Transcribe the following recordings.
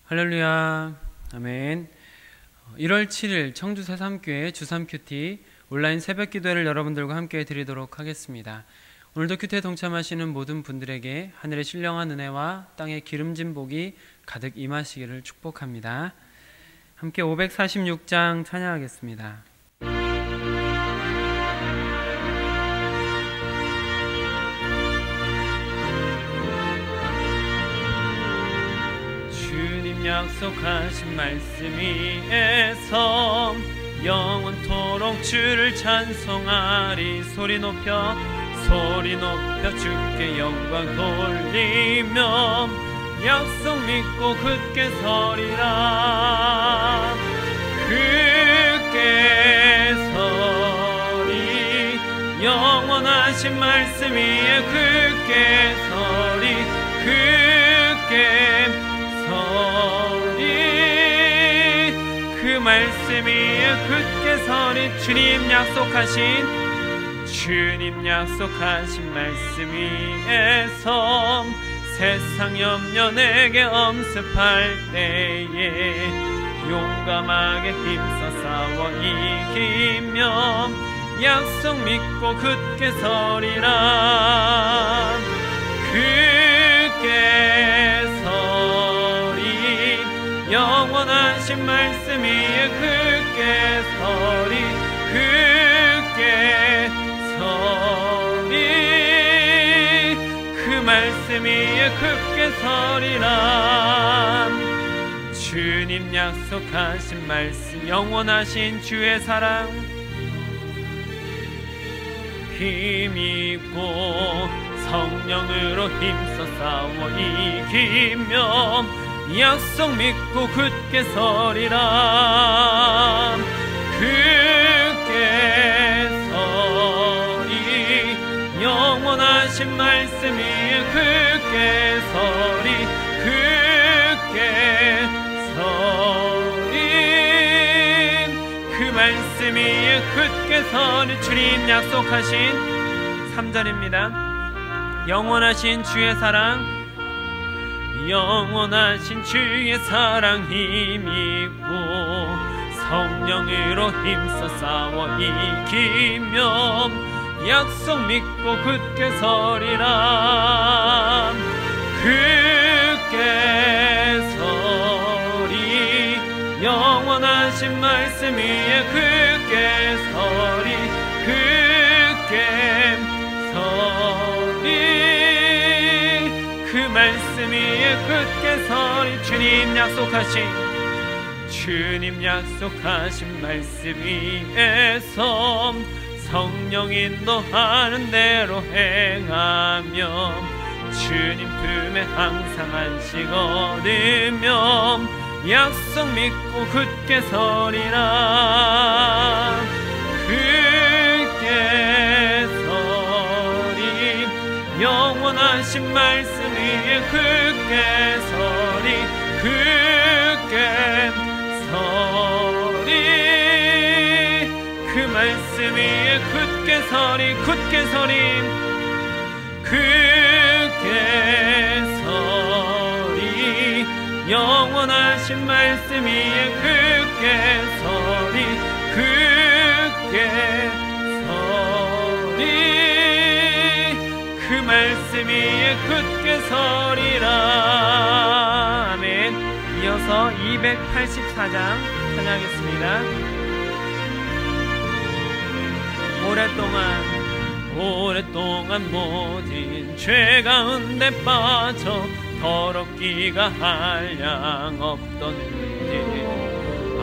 할렐루야. 아멘. 1월 7일 청주 새삼교회 주3 큐티 온라인 새벽 기도회를 여러분들과 함께 드리도록 하겠습니다. 오늘도 큐티에 동참하시는 모든 분들에게 하늘의 신령한 은혜와 땅의 기름진 복이 가득 임하시기를 축복합니다. 함께 546장 찬양하겠습니다. 약속하신 말씀 위에서 영원토록 주를 찬송하리. 소리 높여 주께 영광 돌리며 약속 믿고 굳게 서리라. 굳게 서리. 영원하신 말씀 위에 굳게 서리. 굳게 그 말씀 위에 굳게 서리. 주님 약속하신 말씀 위에서 세상 염려 내게 엄습할 때에 용감하게 힘써 싸워 이기며 약속 믿고 굳게 서리라. 굳게 영원하신 말씀 위에 굳게 서리. 굳게 서리. 그 말씀 위에 굳게 서리라. 주님 약속하신 말씀 영원하신 주의 사랑 힘있고 성령으로 힘써 싸워 이기며 약속 믿고 굳게 서리라. 굳게 서리. 영원하신 말씀 위에 굳게 서리. 굳게 서리. 그 말씀 위에 굳게 서리. 주님 약속하신 3절입니다. 영원하신 주의 사랑 영원하신 주의 사랑 힘있고 성령으로 힘써 싸워 이기며 약속 믿고 굳게 서리라. 굳게 서리. 영원하신 말씀 위에 굳게 서리. 굳게 서리. 그 말씀 위에 굳게 서리. 주님 약속하신 말씀 위에서 성령 인도하는 대로 행하며 주님 품에 항상 안식 얻으며 약속 믿고 굳게 서리라. 굳게 서리. 영원하신 말씀 위에 굳게 서리. 굳게 서리. 그 말씀 위에 굳게 서리. 굳게 서리. 굳게 서리. 영원하신 말씀 위에 굳게 서리. 굳게 서리. 그 말씀 위에 굳게 서리라. 아멘. 이어서 284장 찬양하겠습니다. 오랫동안 모든 죄 가운데 빠져 더럽기가 한량 없던데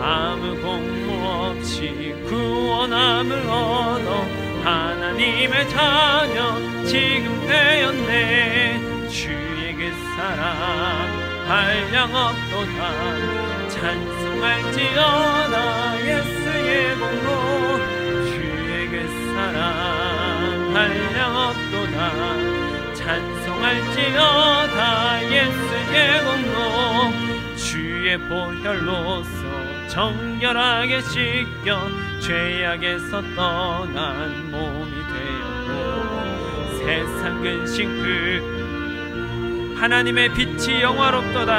아무 공모 없이 구원함을 얻어 하나님의 자녀 지금 되었네. 주의 그 사랑 한량 없도다. 찬송할지어다 예수의 공로. 주의 그 사랑 한량 없도다. 찬송할지어다 예수의 공로. 주의 보혈로서 정결하게 씻겨 죄악에서 떠난 몸이 되었고 세상 근심 하나님의 빛이 영화롭도다.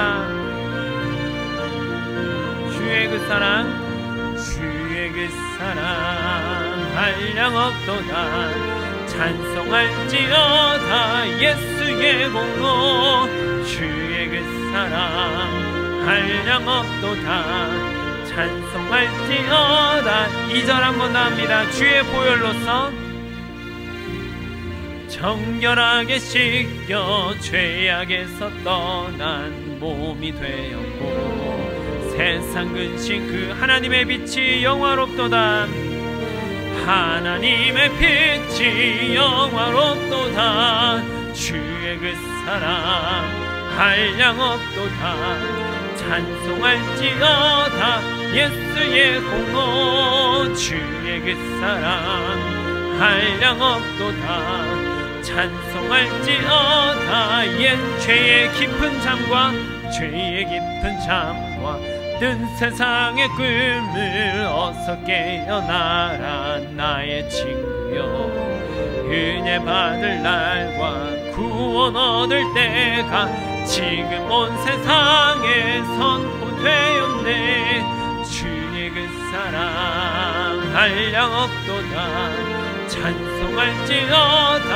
주의 그 사랑, 주의 그 사랑 한량 없도다. 찬송할지어다 예수의 공로, 주의 그 사랑 한량 없도다. 찬송할지어다. 2절 한번 나옵니다. 주의 보혈로서 정결하게 씻겨 죄악에서 떠난 몸이 되었고, 세상 근심 그 하나님의 빛이 영화롭도다. 하나님의 빛이 영화롭도다. 주의 그 사랑 한량 없도다. 찬송할지어다 예수의 공로, 주의 그 사랑 한량 없도다. 찬송할지어다. 옛 죄의 깊은 잠과 죄의 깊은 잠과 뜬 세상의 꿈을 어서 깨어나라 나의 친구여. 은혜 받을 날과 구원 얻을 때가 지금 온 세상에 선포되었네. 주의 그 사랑 한량 없도다. 찬송할지어다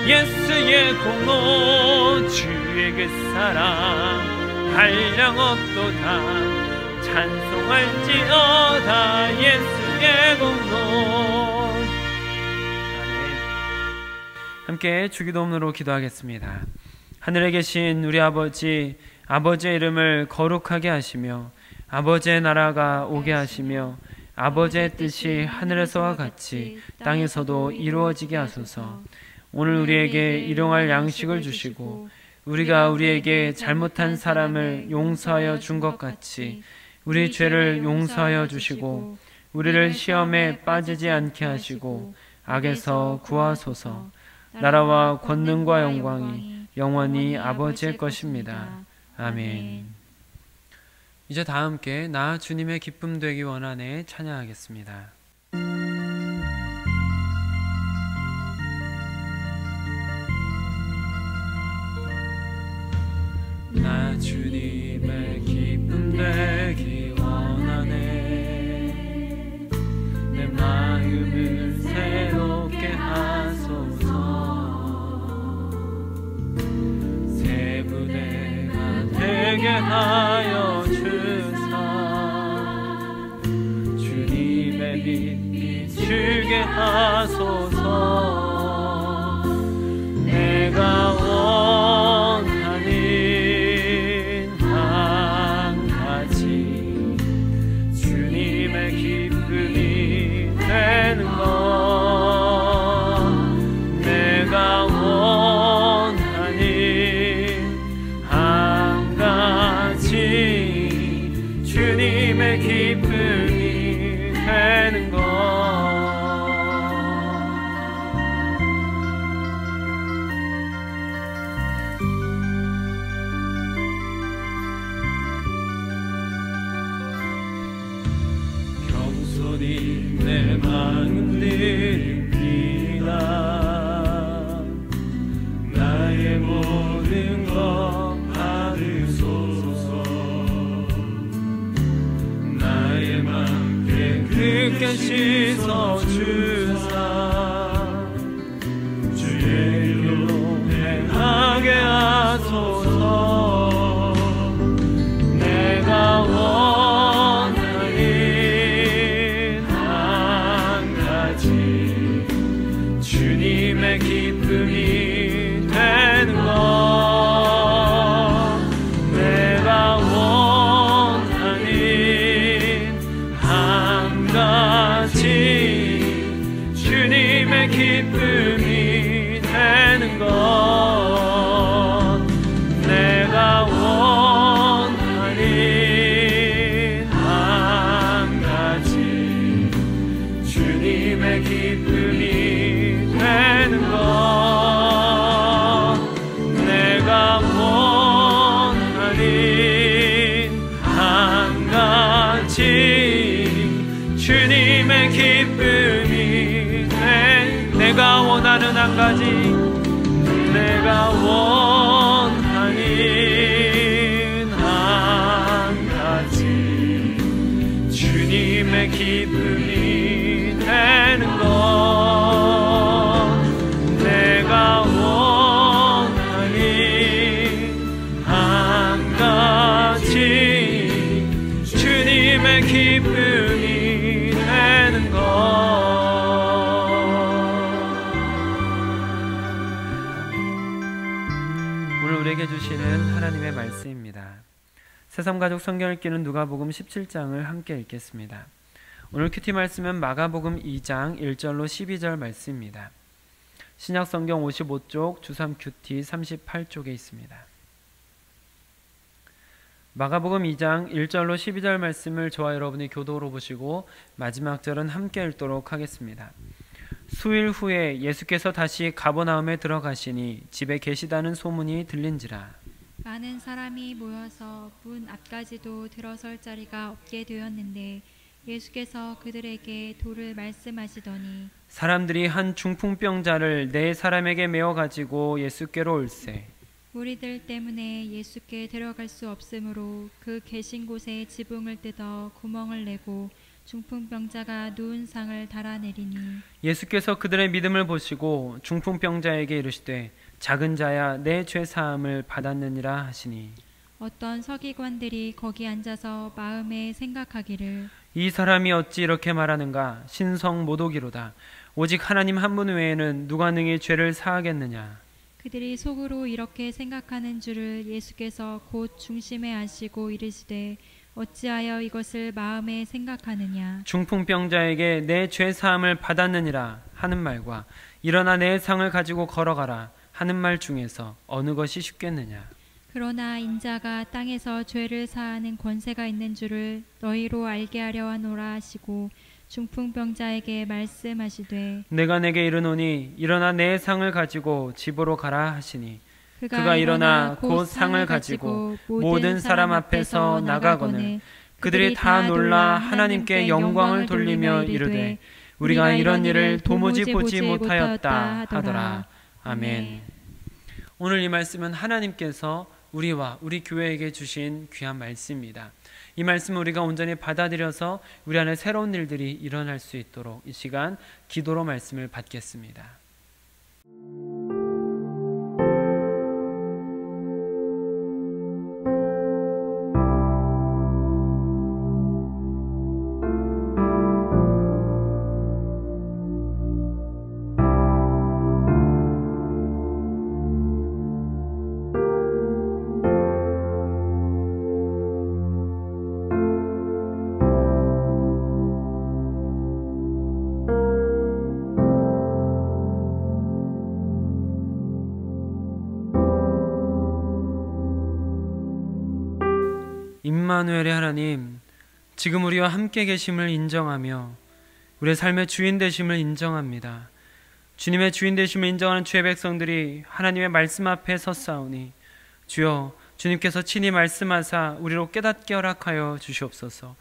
예수의 공로, 주의 그 사랑 한량 없도다. 찬송할지어다 예수의 공로. 아멘. 함께 주기도문으로 기도하겠습니다. 하늘에 계신 우리 아버지, 아버지의 이름을 거룩하게 하시며 아버지의 나라가 오게 하시며 아버지의 뜻이 하늘에서와 같이 땅에서도 이루어지게 하소서. 오늘 우리에게 일용할 양식을 주시고 우리가 우리에게 잘못한 사람을 용서하여 준 것 같이 우리 죄를 용서하여 주시고 우리를 시험에 빠지지 않게 하시고 악에서 구하소서. 나라와 권능과 영광이 영원히 아버지의 것입니다. 아멘. 이제 다 함께 나 주님의 기쁨 되기 원하네 찬양하겠습니다. 나 주님의 기쁨 되기 원하네. 내 마음을 새롭게 하소서. 새 부대가 되게 하여 주사. 주님의 빛 비추게 하소서. 내가 원하는 한 가지 주님의 기쁨이 되는 것. 내가 원하는 한 가지 주님의 기쁨이 되는 것. 겸손히 내 마음 드립니다. 나의 모든 것 받으소서. 나의 맘 깨끗게 씻어주사. 주의 일로 행하게 하소서. 내가 원하는 한 가지 주님의 기쁨이 되는 것. 내가 원하는 한 가지 주님의 기쁨이 되는 것. 내가 원하는 한 가지 주님의 기쁨이 되는 것. 내가 원하는 한 가지 주님의 기쁨이 돼. 내가 원하는 한 가지. 내가 원하는 한 가지 주님의 기쁨이 되는 것 내가 원하니 한가지 주님의 기쁨이 되는 것. 오늘 우리에게 주시는 하나님의 말씀입니다. 새삼가족 성경 읽기는 누가복음 17장을 함께 읽겠습니다. 오늘 큐티 말씀은 마가복음 2장 1절로 12절 말씀입니다. 신약성경 55쪽, 주3 큐티 38쪽에 있습니다. 마가복음 2장 1절로 12절 말씀을 저와 여러분이 교독으로 보시고 마지막 절은 함께 읽도록 하겠습니다. 수일 후에 예수께서 다시 가버나움에 들어가시니 집에 계시다는 소문이 들린지라. 많은 사람이 모여서 문 앞까지도 들어설 자리가 없게 되었는데 예수께서 그들에게 도를 말씀하시더니 사람들이 한 중풍병자를 네 사람에게 메어 가지고 예수께로 올세. 무리들 때문에 예수께 들어갈 수 없으므로 그 계신 곳에 지붕을 뜯어 구멍을 내고 중풍병자가 누운 상을 달아내리니 예수께서 그들의 믿음을 보시고 중풍병자에게 이르시되 작은 자야 내 죄 사함을 받았느니라 하시니 어떤 서기관들이 거기 앉아서 마음에 생각하기를 이 사람이 어찌 이렇게 말하는가 신성 모독이로다. 오직 하나님 한 분 외에는 누가 능히 죄를 사하겠느냐. 그들이 속으로 이렇게 생각하는 줄을 예수께서 곧 중심에 아시고 이르시되 어찌하여 이것을 마음에 생각하느냐. 중풍병자에게 내 죄 사함을 받았느니라 하는 말과 일어나 내 상을 가지고 걸어가라 하는 말 중에서 어느 것이 쉽겠느냐. 그러나 인자가 땅에서 죄를 사하는 권세가 있는 줄을 너희로 알게 하려 하노라 하시고 중풍병자에게 말씀하시되 내가 내게 이르노니 일어나 내 상을 가지고 집으로 가라 하시니 그가 일어나 곧 상을 가지고 모든 사람 앞에서 나가거늘 그들이 다 놀라 하나님께 영광을 돌리며 이르되 우리가 이런 일을 도무지 보지 못하였다 하더라. 아멘. 오늘 이 말씀은 하나님께서 우리와 우리 교회에게 주신 귀한 말씀입니다. 이 말씀을 우리가 온전히 받아들여서 우리 안에 새로운 일들이 일어날 수 있도록 이 시간 기도로 말씀을 받겠습니다. 임마누엘의 하나님, 지금 우리와 함께 계심을 인정하며 우리의 삶의 주인 되심을 인정합니다. 주님의 주인 되심을 인정하는 주의 백성들이 하나님의 말씀 앞에 섰사오니 주여, 주님께서 친히 말씀하사 우리로 깨닫게 허락하여 주시옵소서.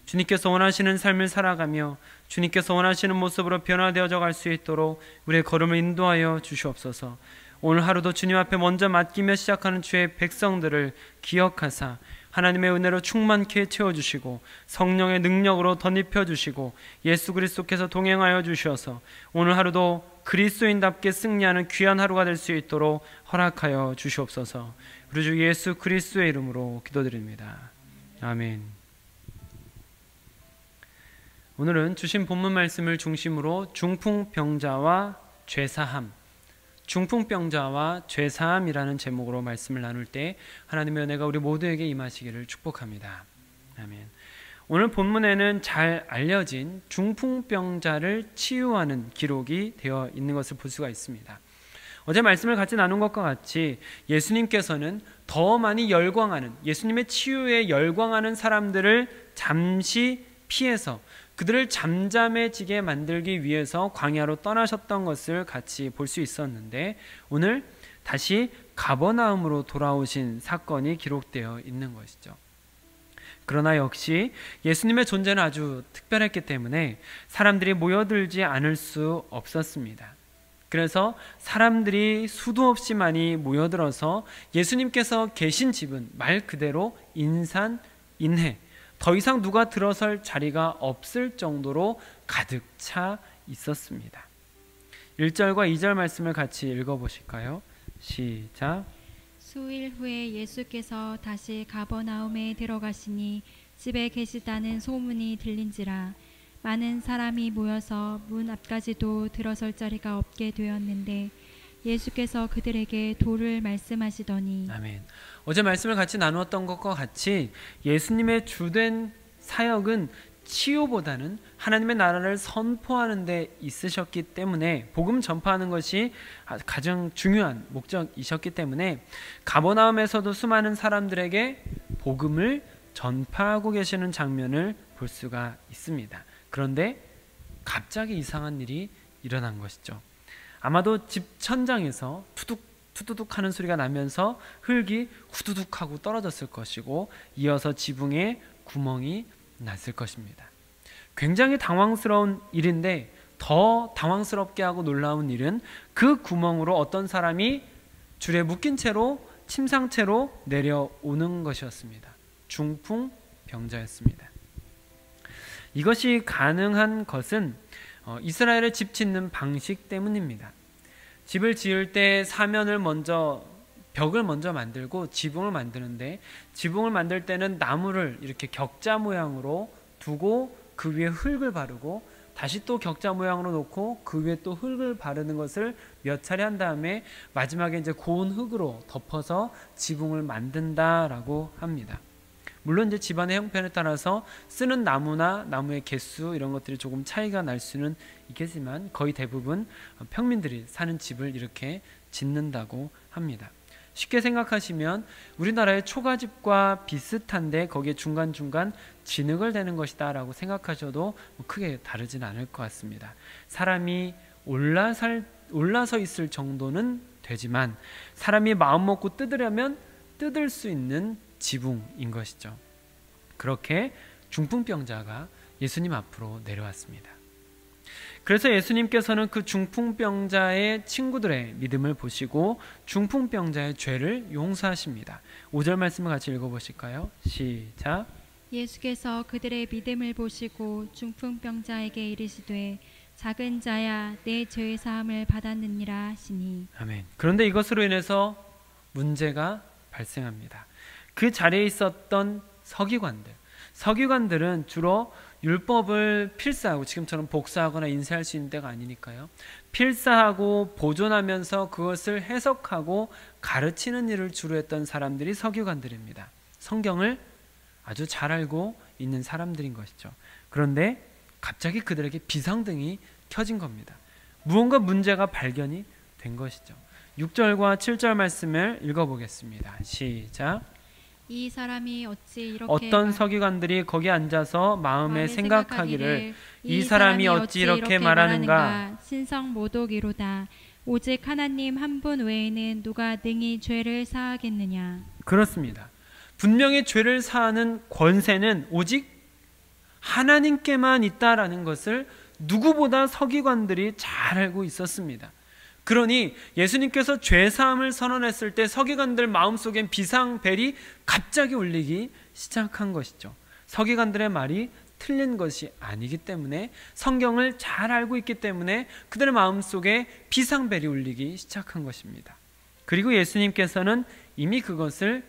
주님께서 원하시는 삶을 살아가며 주님께서 원하시는 모습으로 변화되어져 갈 수 있도록 우리의 걸음을 인도하여 주시옵소서. 오늘 하루도 주님 앞에 먼저 맡기며 시작하는 주의 백성들을 기억하사 하나님의 은혜로 충만케 채워주시고 성령의 능력으로 덧입혀주시고 예수 그리스도께서 동행하여 주셔서 오늘 하루도 그리스도인답게 승리하는 귀한 하루가 될 수 있도록 허락하여 주시옵소서. 우리 주 예수 그리스도의 이름으로 기도드립니다. 아멘. 오늘은 주신 본문 말씀을 중심으로 중풍병자와 죄사함, 중풍병자와 죄사함이라는 제목으로 말씀을 나눌 때 하나님의 은혜가 우리 모두에게 임하시기를 축복합니다. 아멘. 오늘 본문에는 잘 알려진 중풍병자를 치유하는 기록이 되어 있는 것을 볼 수가 있습니다. 어제 말씀을 같이 나눈 것과 같이 예수님께서는 더 많이 열광하는, 예수님의 치유에 열광하는 사람들을 잠시 피해서 그들을 잠잠해지게 만들기 위해서 광야로 떠나셨던 것을 같이 볼 수 있었는데 오늘 다시 가버나움으로 돌아오신 사건이 기록되어 있는 것이죠. 그러나 역시 예수님의 존재는 아주 특별했기 때문에 사람들이 모여들지 않을 수 없었습니다. 그래서 사람들이 수도 없이 많이 모여들어서 예수님께서 계신 집은 말 그대로 인산인해, 더 이상 누가 들어설 자리가 없을 정도로 가득 차 있었습니다. 1절과 2절 말씀을 같이 읽어보실까요? 시작. 수일 후에 예수께서 다시 가버나움에 들어가시니 집에 계시다는 소문이 들린지라 많은 사람이 모여서 문 앞까지도 들어설 자리가 없게 되었는데 예수께서 그들에게 도를 말씀하시더니 아멘. 어제 말씀을 같이 나누었던 것과 같이 예수님의 주된 사역은 치유보다는 하나님의 나라를 선포하는 데 있으셨기 때문에, 복음 전파하는 것이 가장 중요한 목적이셨기 때문에 가버나움에서도 수많은 사람들에게 복음을 전파하고 계시는 장면을 볼 수가 있습니다. 그런데 갑자기 이상한 일이 일어난 것이죠. 아마도 집 천장에서 투두둑 하는 소리가 나면서 흙이 후두둑 하고 떨어졌을 것이고 이어서 지붕에 구멍이 났을 것입니다. 굉장히 당황스러운 일인데 더 당황스럽게 하고 놀라운 일은 그 구멍으로 어떤 사람이 줄에 묶인 채로 침상채로 내려오는 것이었습니다. 중풍병자였습니다. 이것이 가능한 것은 이스라엘의 집 짓는 방식 때문입니다. 집을 지을 때 벽을 먼저 만들고 지붕을 만드는데, 지붕을 만들 때는 나무를 이렇게 격자 모양으로 두고 그 위에 흙을 바르고 다시 또 격자 모양으로 놓고 그 위에 또 흙을 바르는 것을 몇 차례 한 다음에 마지막에 이제 고운 흙으로 덮어서 지붕을 만든다라고 합니다. 물론 이제 집안의 형편에 따라서 쓰는 나무나 나무의 개수 이런 것들이 조금 차이가 날 수는 있겠지만 거의 대부분 평민들이 사는 집을 이렇게 짓는다고 합니다. 쉽게 생각하시면 우리나라의 초가집과 비슷한데 거기에 중간중간 진흙을 대는 것이다 라고 생각하셔도 크게 다르진 않을 것 같습니다. 사람이 올라서 있을 정도는 되지만 사람이 마음 먹고 뜯으려면 뜯을 수 있는 지붕인 것이죠. 그렇게 중풍병자가 예수님 앞으로 내려왔습니다. 그래서 예수님께서는 그 중풍병자의 친구들의 믿음을 보시고 중풍병자의 죄를 용서하십니다. 5절 말씀을 같이 읽어보실까요? 시작. 예수께서 그들의 믿음을 보시고 중풍병자에게 이르시되 작은 자야 내 죄 사함을 받았느니라 하시니. 아멘. 그런데 이것으로 인해서 문제가 발생합니다. 그 자리에 있었던 서기관들은 주로 율법을 필사하고, 지금처럼 복사하거나 인쇄할 수 있는 때가 아니니까요, 필사하고 보존하면서 그것을 해석하고 가르치는 일을 주로 했던 사람들이 서기관들입니다. 성경을 아주 잘 알고 있는 사람들인 것이죠. 그런데 갑자기 그들에게 비상등이 켜진 겁니다. 무언가 문제가 발견이 된 것이죠. 6절과 7절 말씀을 읽어보겠습니다. 시작. 이 사람이 어찌 이렇게 어떤 서기관들이 거기 앉아서 마음에 생각하기를 이 사람이 어찌 이렇게 말하는가? 신성모독이로다. 오직 하나님 한 분 외에는 누가 능히 죄를 사하겠느냐. 그렇습니다. 분명히 죄를 사하는 권세는 오직 하나님께만 있다라는 것을 누구보다 서기관들이 잘 알고 있었습니다. 그러니 예수님께서 죄사함을 선언했을 때 서기관들 마음속엔 비상벨이 갑자기 울리기 시작한 것이죠. 서기관들의 말이 틀린 것이 아니기 때문에, 성경을 잘 알고 있기 때문에 그들의 마음속에 비상벨이 울리기 시작한 것입니다. 그리고 예수님께서는 이미 그것을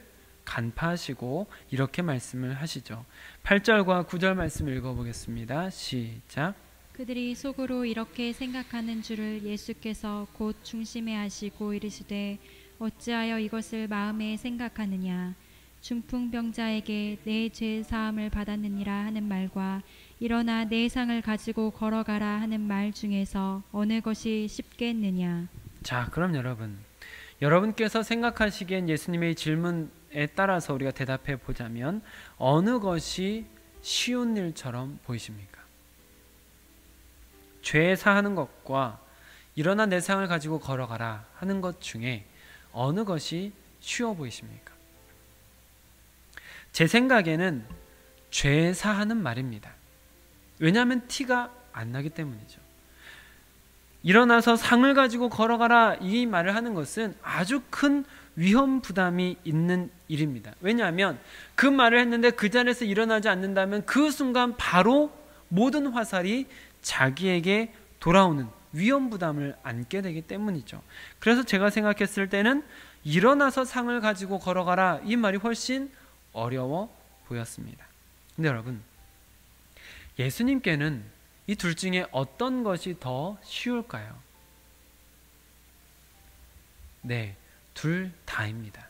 간파하시고 이렇게 말씀을 하시죠. 8절과 9절 말씀 읽어보겠습니다. 시작. 그들이 속으로 이렇게 생각하는 줄을 예수께서 곧 중심에 아시고 이르시되 어찌하여 이것을 마음에 생각하느냐. 중풍병자에게 내 죄 사함을 받았느니라 하는 말과 일어나 내 상을 가지고 걸어가라 하는 말 중에서 어느 것이 쉽겠느냐. 자, 그럼 여러분께서 생각하시기엔 예수님의 질문에 따라서 우리가 대답해 보자면 어느 것이 쉬운 일처럼 보이십니까? 죄 사하는 것과 일어나 내 상을 가지고 걸어가라 하는 것 중에 어느 것이 쉬워 보이십니까? 제 생각에는 죄 사하는 말입니다. 왜냐하면 티가 안 나기 때문이죠. 일어나서 상을 가지고 걸어가라 이 말을 하는 것은 아주 큰 위험 부담이 있는 일입니다. 왜냐하면 그 말을 했는데 그 자리에서 일어나지 않는다면 그 순간 바로 모든 화살이 자기에게 돌아오는 위험 부담을 안게 되기 때문이죠. 그래서 제가 생각했을 때는 일어나서 상을 가지고 걸어가라, 이 말이 훨씬 어려워 보였습니다. 근데 여러분, 예수님께는 이 둘 중에 어떤 것이 더 쉬울까요? 네, 둘 다입니다.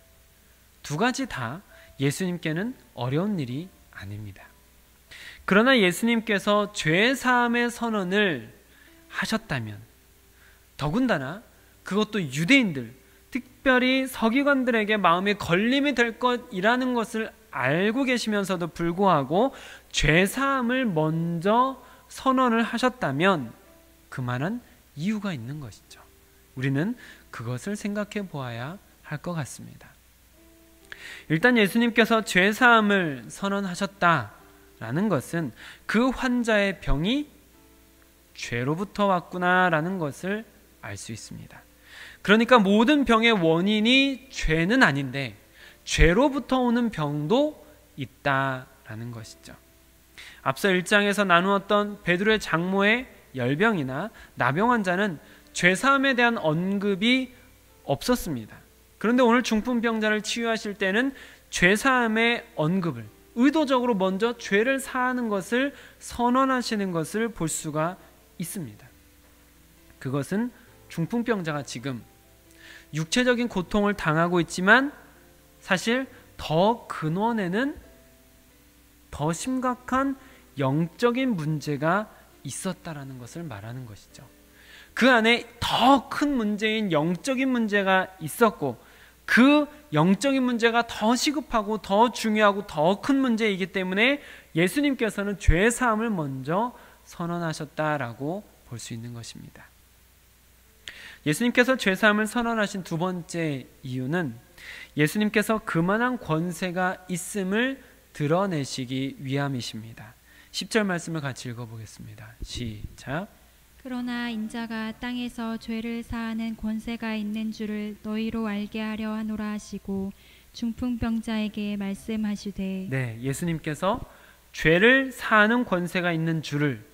두 가지 다 예수님께는 어려운 일이 아닙니다. 그러나 예수님께서 죄사함의 선언을 하셨다면, 더군다나 그것도 유대인들, 특별히 서기관들에게 마음에 걸림이 될 것이라는 것을 알고 계시면서도 불구하고 죄사함을 먼저 선언을 하셨다면 그만한 이유가 있는 것이죠. 우리는 그것을 생각해 보아야 할 것 같습니다. 일단 예수님께서 죄사함을 선언하셨다라는 것은 그 환자의 병이 죄로부터 왔구나라는 것을 알 수 있습니다. 그러니까 모든 병의 원인이 죄는 아닌데 죄로부터 오는 병도 있다라는 것이죠. 앞서 1장에서 나누었던 베드로의 장모의 열병이나 나병 환자는 죄사함에 대한 언급이 없었습니다. 그런데 오늘 중풍병자를 치유하실 때는 죄사함의 언급을, 의도적으로 먼저 죄를 사하는 것을 선언하시는 것을 볼 수가 있습니다. 그것은 중풍병자가 지금 육체적인 고통을 당하고 있지만 사실 더 근원에는 더 심각한 영적인 문제가 있었다라는 것을 말하는 것이죠. 그 안에 더 큰 문제인 영적인 문제가 있었고, 그 영적인 문제가 더 시급하고 더 중요하고 더 큰 문제이기 때문에 예수님께서는 죄 사함을 먼저 선언하셨다라고 볼 수 있는 것입니다. 예수님께서 죄 사함을 선언하신 두 번째 이유는 예수님께서 그만한 권세가 있음을 드러내시기 위함이십니다. 10절 말씀을 같이 읽어보겠습니다. 시작. 그러나 인자가 땅에서 죄를 사하는 권세가 있는 줄을 너희로 알게 하려 하노라 하시고 중풍병자에게 말씀하시되, 네, 예수님께서 죄를 사하는 권세가 있는 줄을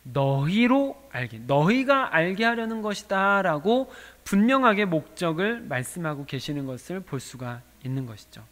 너희가 알게 하려는 것이다 라고 분명하게 목적을 말씀하고 계시는 것을 볼 수가 있는 것이죠.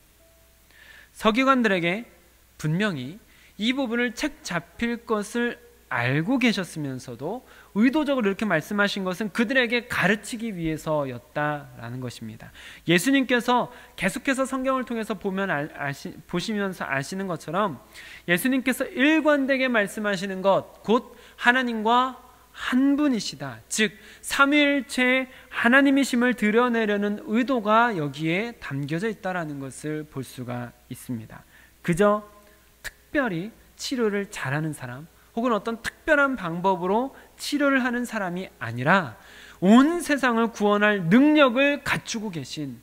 서기관들에게 분명히 이 부분을 책 잡힐 것을 알고 계셨으면서도 의도적으로 이렇게 말씀하신 것은 그들에게 가르치기 위해서였다라는 것입니다. 예수님께서 계속해서 성경을 통해서 보시면서 아시는 것처럼 예수님께서 일관되게 말씀하시는 것, 곧 하나님과 한 분이시다, 즉 삼위일체 하나님이심을 드러내려는 의도가 여기에 담겨져 있다라는 것을 볼 수가 있습니다. 그저 특별히 치료를 잘하는 사람 혹은 어떤 특별한 방법으로 치료를 하는 사람이 아니라 온 세상을 구원할 능력을 갖추고 계신,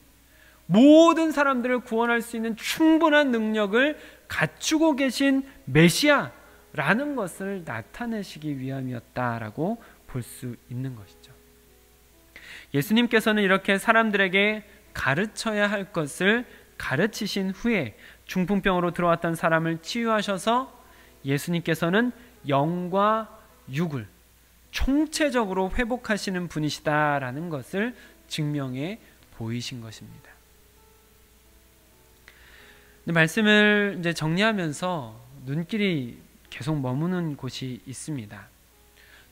모든 사람들을 구원할 수 있는 충분한 능력을 갖추고 계신 메시아라는 것을 나타내시기 위함이었다라고 볼 수 있는 것이죠. 예수님께서는 이렇게 사람들에게 가르쳐야 할 것을 가르치신 후에 중풍병으로 들어왔던 사람을 치유하셔서 예수님께서는 영과 육을 총체적으로 회복하시는 분이시다라는 것을 증명해 보이신 것입니다. 말씀을 이제 정리하면서 눈길이 계속 머무는 곳이 있습니다.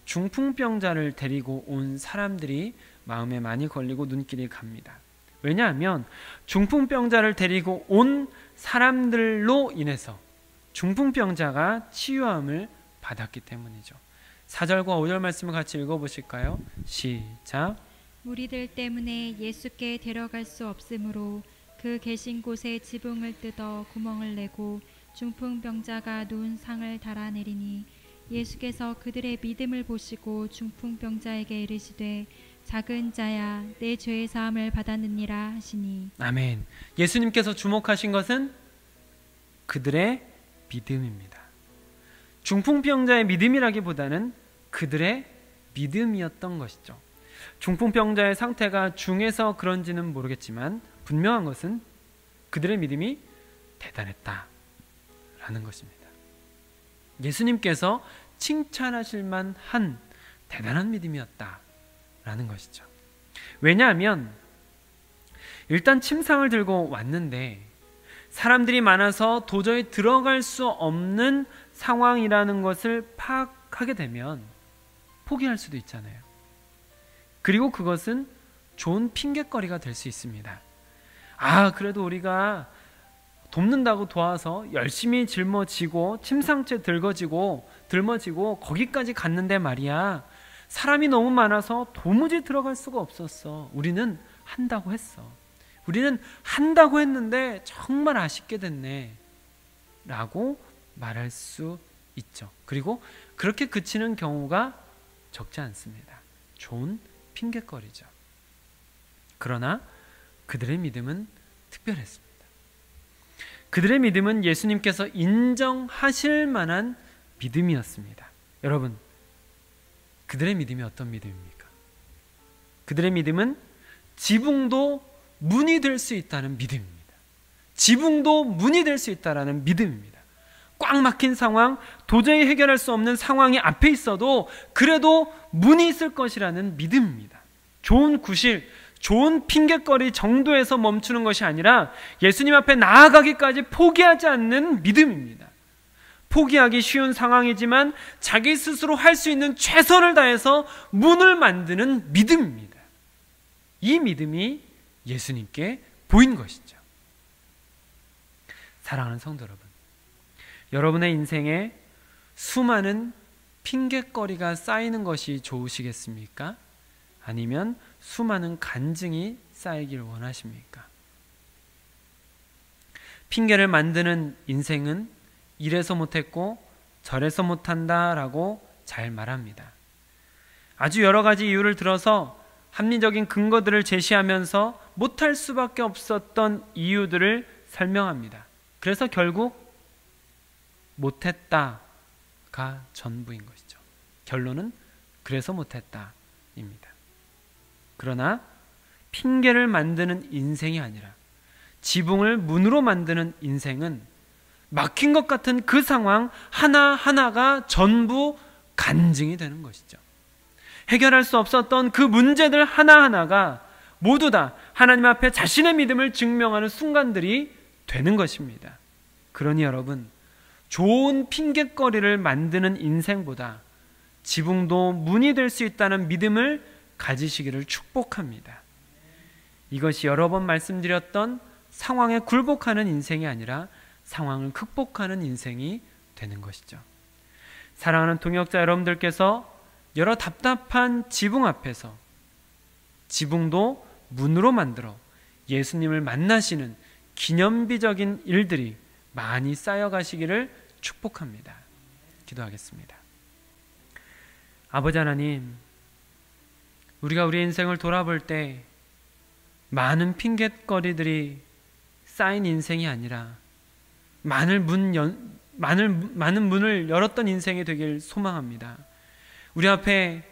중풍병자를 데리고 온 사람들이 마음에 많이 걸리고 눈길이 갑니다. 왜냐하면 중풍병자를 데리고 온 사람들로 인해서 중풍병자가 치유함을 받았기 때문이죠. 4절과 5절 말씀을 같이 읽어보실까요? 시작. 무리들 때문에 예수께 데려갈 수 없으므로 그 계신 곳에 지붕을 뜯어 구멍을 내고 중풍병자가 누운 상을 달아내리니 예수께서 그들의 믿음을 보시고 중풍병자에게 이르시되 작은 자야 내 죄의 사함을 받았느니라 하시니. 아멘. 예수님께서 주목하신 것은 그들의 믿음입니다. 중풍병자의 믿음이라기보다는 그들의 믿음이었던 것이죠. 중풍병자의 상태가 중해서 그런지는 모르겠지만 분명한 것은 그들의 믿음이 대단했다라는 것입니다. 예수님께서 칭찬하실 만한 대단한 믿음이었다라는 것이죠. 왜냐하면 일단 침상을 들고 왔는데 사람들이 많아서 도저히 들어갈 수 없는 상황이라는 것을 파악하게 되면 포기할 수도 있잖아요. 그리고 그것은 좋은 핑곗거리가 될 수 있습니다. 그래도 우리가 돕는다고 도와서 열심히 짊어지고 침상째 들머지고 거기까지 갔는데 말이야, 사람이 너무 많아서 도무지 들어갈 수가 없었어. 우리는 한다고 했어. 우리는 한다고 했는데 정말 아쉽게 됐네 라고 말할 수 있죠. 그리고 그렇게 그치는 경우가 적지 않습니다. 좋은 핑곗거리죠. 그러나 그들의 믿음은 특별했습니다. 그들의 믿음은 예수님께서 인정하실 만한 믿음이었습니다. 여러분, 그들의 믿음이 어떤 믿음입니까? 그들의 믿음은 지붕도 문이 될 수 있다는 믿음입니다. 지붕도 문이 될 수 있다는 믿음입니다. 꽉 막힌 상황, 도저히 해결할 수 없는 상황이 앞에 있어도 그래도 문이 있을 것이라는 믿음입니다. 좋은 구실, 좋은 핑곗거리 정도에서 멈추는 것이 아니라 예수님 앞에 나아가기까지 포기하지 않는 믿음입니다. 포기하기 쉬운 상황이지만 자기 스스로 할 수 있는 최선을 다해서 문을 만드는 믿음입니다. 이 믿음이 예수님께 보인 것이죠. 사랑하는 성도 여러분, 여러분의 인생에 수많은 핑곗거리가 쌓이는 것이 좋으시겠습니까? 아니면 수많은 간증이 쌓이길 원하십니까? 핑계를 만드는 인생은 이래서 못했고 저래서 못한다라고 잘 말합니다. 아주 여러 가지 이유를 들어서 합리적인 근거들을 제시하면서 못할 수밖에 없었던 이유들을 설명합니다. 그래서 결국 못했다가 전부인 것이죠. 결론은 그래서 못했다입니다. 그러나 핑계를 만드는 인생이 아니라 지붕을 문으로 만드는 인생은 막힌 것 같은 그 상황 하나하나가 전부 간증이 되는 것이죠. 해결할 수 없었던 그 문제들 하나하나가 모두 다 하나님 앞에 자신의 믿음을 증명하는 순간들이 되는 것입니다. 그러니 여러분, 좋은 핑곗거리를 만드는 인생보다 지붕도 문이 될 수 있다는 믿음을 가지시기를 축복합니다. 이것이 여러 번 말씀드렸던 상황에 굴복하는 인생이 아니라 상황을 극복하는 인생이 되는 것이죠. 사랑하는 동역자 여러분들께서 여러 답답한 지붕 앞에서 지붕도 문으로 만들어 예수님을 만나시는 기념비적인 일들이 많이 쌓여가시기를 축복합니다. 기도하겠습니다. 아버지 하나님, 우리가 우리 인생을 돌아볼 때 많은 핑곗거리들이 쌓인 인생이 아니라 많은 문을 열었던 인생이 되길 소망합니다. 우리 앞에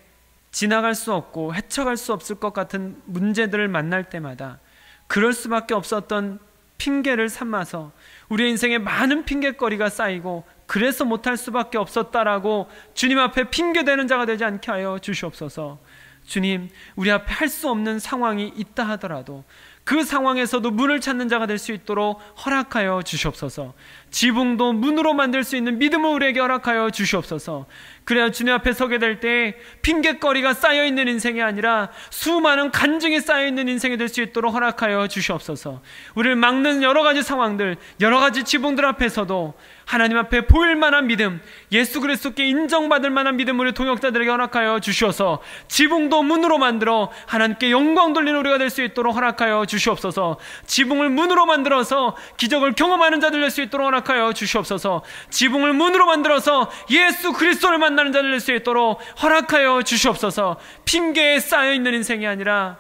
지나갈 수 없고 헤쳐갈 수 없을 것 같은 문제들을 만날 때마다 그럴 수밖에 없었던 핑계를 삼아서 우리 인생에 많은 핑곗거리가 쌓이고 그래서 못할 수밖에 없었다라고 주님 앞에 핑계대는 자가 되지 않게 하여 주시옵소서. 주님, 우리 앞에 할 수 없는 상황이 있다 하더라도 그 상황에서도 문을 찾는 자가 될 수 있도록 허락하여 주시옵소서. 지붕도 문으로 만들 수 있는 믿음을 우리에게 허락하여 주시옵소서. 그래야 주님 앞에 서게 될 때 핑곗거리가 쌓여있는 인생이 아니라 수많은 간증이 쌓여있는 인생이 될 수 있도록 허락하여 주시옵소서. 우리를 막는 여러 가지 상황들, 여러 가지 지붕들 앞에서도 하나님 앞에 보일 만한 믿음, 예수 그리스도께 인정받을 만한 믿음을 우리 동역자들에게 허락하여 주시어서 지붕도 문으로 만들어 하나님께 영광 돌리는 우리가 될 수 있도록 허락하여 주시옵소서. 지붕을 문으로 만들어서 기적을 경험하는 자들 될 수 있도록 허락하여 주시옵소서. 지붕을 문으로 만들어서 예수 그리스도를 만나는 자들 될 수 있도록 허락하여 주시옵소서. 핑계에 쌓여있는 인생이 아니라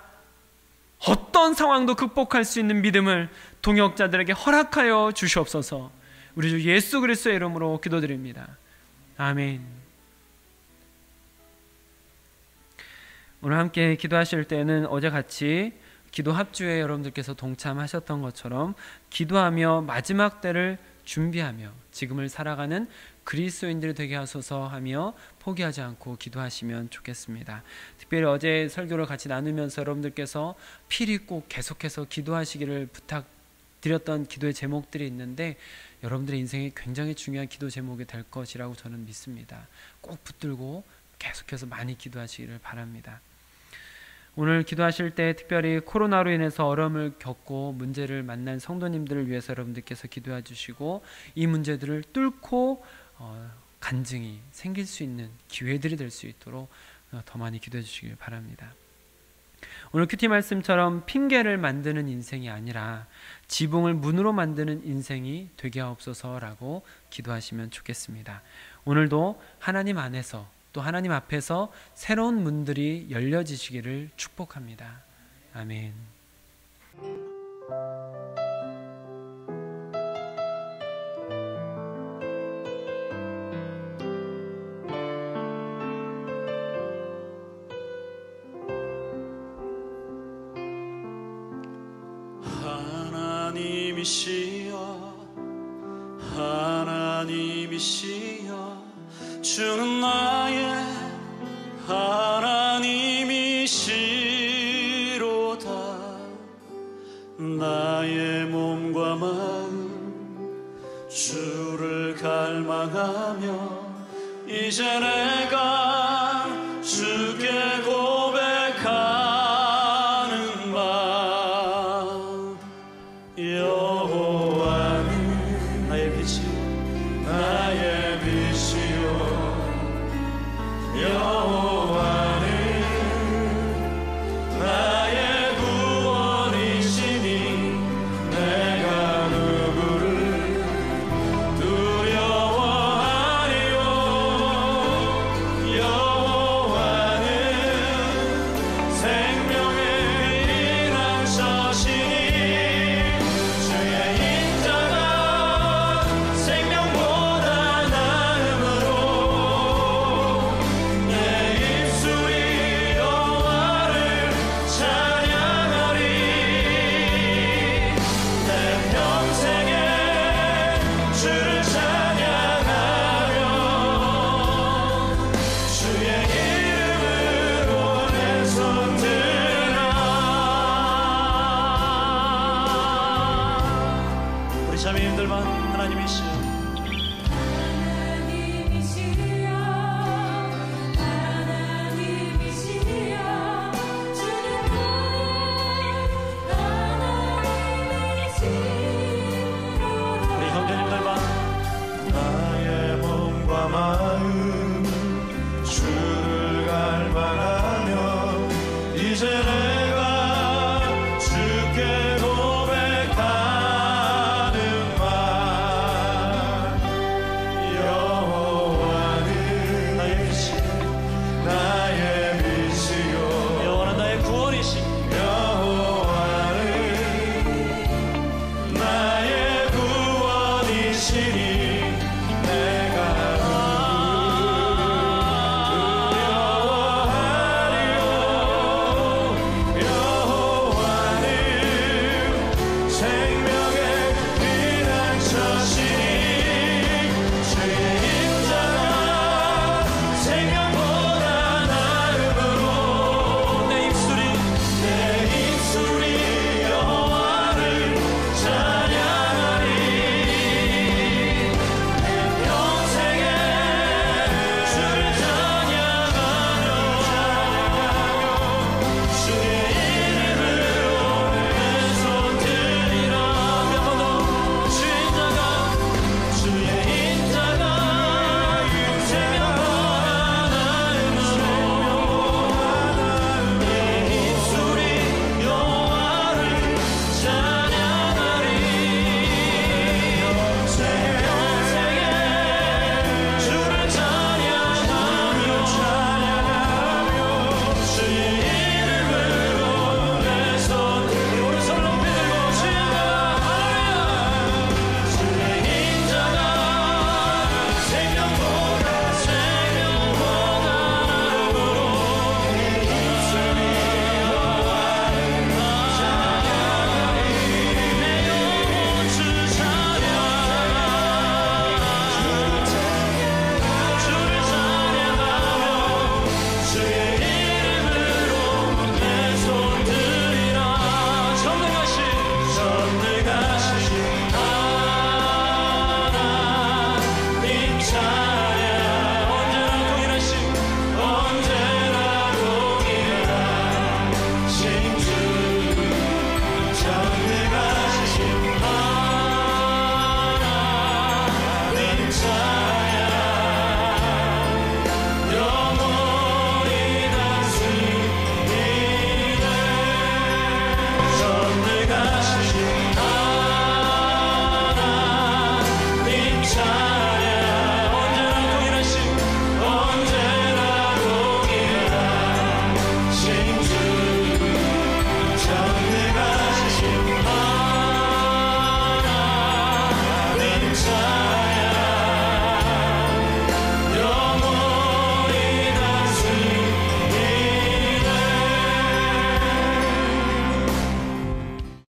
어떤 상황도 극복할 수 있는 믿음을 동역자들에게 허락하여 주시옵소서. 우리 주 예수 그리스도의 이름으로 기도드립니다. 아멘. 오늘 함께 기도하실 때는 어제 같이 기도 합주에 여러분들께서 동참하셨던 것처럼 기도하며 마지막 때를 준비하며 지금을 살아가는 그리스도인들이 되게 하소서 하며 포기하지 않고 기도하시면 좋겠습니다. 특별히 어제 설교를 같이 나누면서 여러분들께서 필히 꼭 계속해서 기도하시기를 부탁드렸던 기도의 제목들이 있는데 여러분들의 인생에 굉장히 중요한 기도 제목이 될 것이라고 저는 믿습니다. 꼭 붙들고 계속해서 많이 기도하시기를 바랍니다. 오늘 기도하실 때 특별히 코로나로 인해서 어려움을 겪고 문제를 만난 성도님들을 위해서 여러분들께서 기도해 주시고 이 문제들을 뚫고 간증이 생길 수 있는 기회들이 될 수 있도록 더 많이 기도해 주시길 바랍니다. 오늘 큐티 말씀처럼 핑계를 만드는 인생이 아니라 지붕을 문으로 만드는 인생이 되게 하옵소서라고 기도하시면 좋겠습니다. 오늘도 하나님 안에서 또 하나님 앞에서 새로운 문들이 열려지시기를 축복합니다. 아멘. 하나님이시여 주는 나의 하나님이시로다. 나의 몸과 마음 주를 갈망하며 이제 내가 주께 고백하는 바. 여호와는 나의 빛이요 나의 빛이요 여호와는 나의 구원이시니 내가 누구를 두려워하리요. 여호와는 생명의 피난처시니 주의 인자가 생명보다 나음으로 내 입술이 여호와를 찬양하리. 내 평생에 주를 찬양하며 주의 이름으로 내 손 들라. 우리 참 힘들만 하나님이시여